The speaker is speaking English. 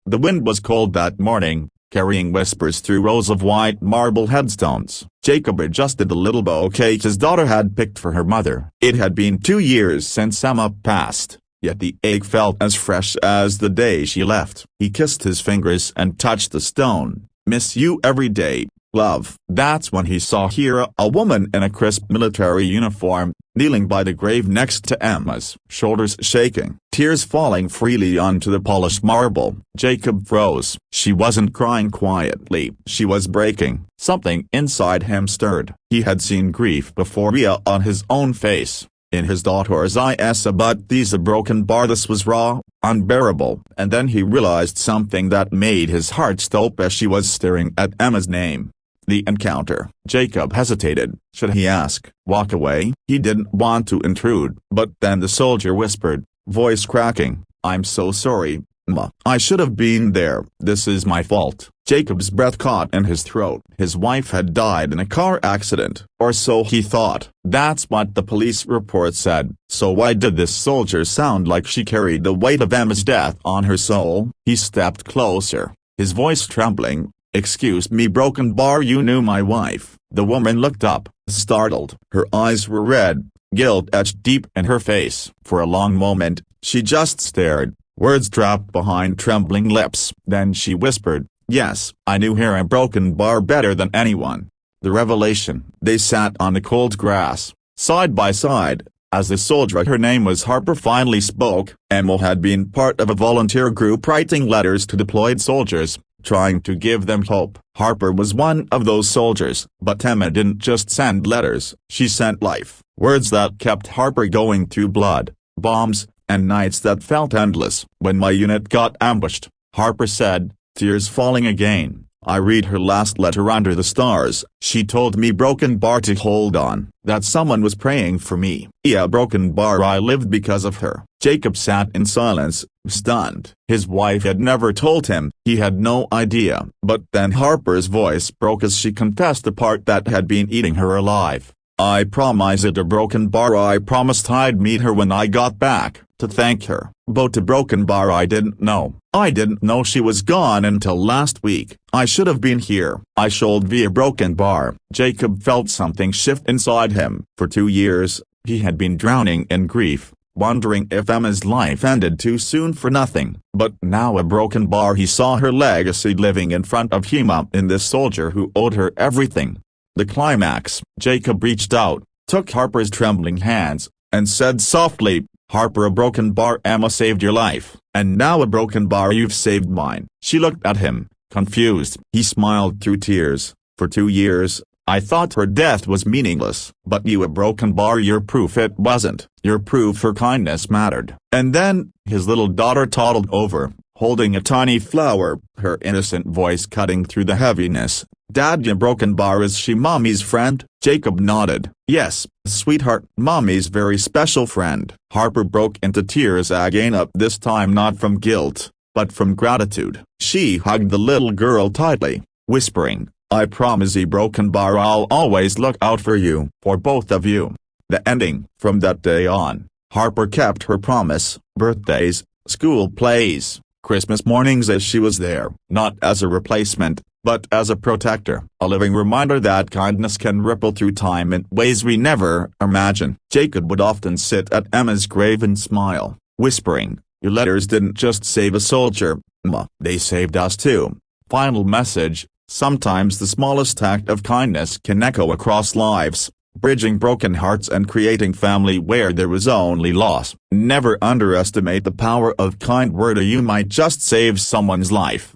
The wind was cold that morning, carrying whispers through rows of white marble headstones. Jacob adjusted the little bouquet his daughter had picked for her mother. It had been 2 years since Emma passed, yet the ache felt as fresh as the day she left. He kissed his fingers and touched the stone. "Miss you every day, love." That's when he saw Hira, a woman in a crisp military uniform, kneeling by the grave next to Emma's, shoulders shaking, tears falling freely onto the polished marble. Jacob froze. She wasn't crying quietly. She was breaking. Something inside him stirred. He had seen grief before on his own face, in his daughter's eyes, but these a broken bar. This was raw, unbearable. And then he realized something that made his heart stop as she was staring at Emma's name. The encounter. Jacob hesitated. Should he ask, walk away? He didn't want to intrude. But then the soldier whispered, voice cracking, "I'm so sorry, Ma. I should have been there. This is my fault." Jacob's breath caught in his throat. His wife had died in a car accident, or so he thought. That's what the police report said. So why did this soldier sound like she carried the weight of Emma's death on her soul? He stepped closer, his voice trembling. "Excuse me, broken bar, you knew my wife." The woman looked up, startled. Her eyes were red, guilt etched deep in her face. For a long moment, she just stared, words trapped behind trembling lips. Then she whispered, "Yes, I knew Hira Broken Bar better than anyone." The revelation. They sat on the cold grass, side by side, as the soldier, her name was Harper, finally spoke. Emma had been part of a volunteer group writing letters to deployed soldiers, trying to give them hope. Harper was one of those soldiers, but Emma didn't just send letters, she sent life. Words that kept Harper going through blood, bombs, and nights that felt endless. "When my unit got ambushed," Harper said, tears falling again, "I read her last letter under the stars. She told me, Broken Bar, to hold on, that someone was praying for me. Yeah, Broken Bar, I lived because of her." Jacob sat in silence, stunned. His wife had never told him. He had no idea. But then Harper's voice broke as she confessed the part that had been eating her alive. "I promised a Broken Bar, I promised I'd meet her when I got back, to thank her. But to Broken Bar, I didn't know. I didn't know she was gone until last week. I should have been here. I should via Broken Bar." Jacob felt something shift inside him. For 2 years, he had been drowning in grief, wondering if Emma's life ended too soon for nothing. But now a Broken Bar, he saw her legacy living in front of him in this soldier who owed her everything. The climax. Jacob reached out, took Harper's trembling hands, and said softly, "Harper, a Broken Bar, Emma saved your life, and now a Broken Bar, you've saved mine." She looked at him, confused. He smiled through tears. "For 2 years, I thought her death was meaningless. But you, a Broken Bar, you're proof it wasn't. You're proof her kindness mattered." And then, his little daughter toddled over, holding a tiny flower, her innocent voice cutting through the heaviness. "Dad, your Broken Bar, is she Mommy's friend?" Jacob nodded. "Yes, sweetheart, Mommy's very special friend." Harper broke into tears again, up this time not from guilt, but from gratitude. She hugged the little girl tightly, whispering, "I promise you, Broken Bar, I'll always look out for you, for both of you." The ending. From that day on, Harper kept her promise. Birthdays, school plays, Christmas mornings, as she was there, not as a replacement, but as a protector, a living reminder that kindness can ripple through time in ways we never imagine. Jacob would often sit at Emma's grave and smile, whispering, "Your letters didn't just save a soldier, Ma, they saved us too." Final message. Sometimes the smallest act of kindness can echo across lives, bridging broken hearts and creating family where there was only loss. Never underestimate the power of kind word, or you might just save someone's life.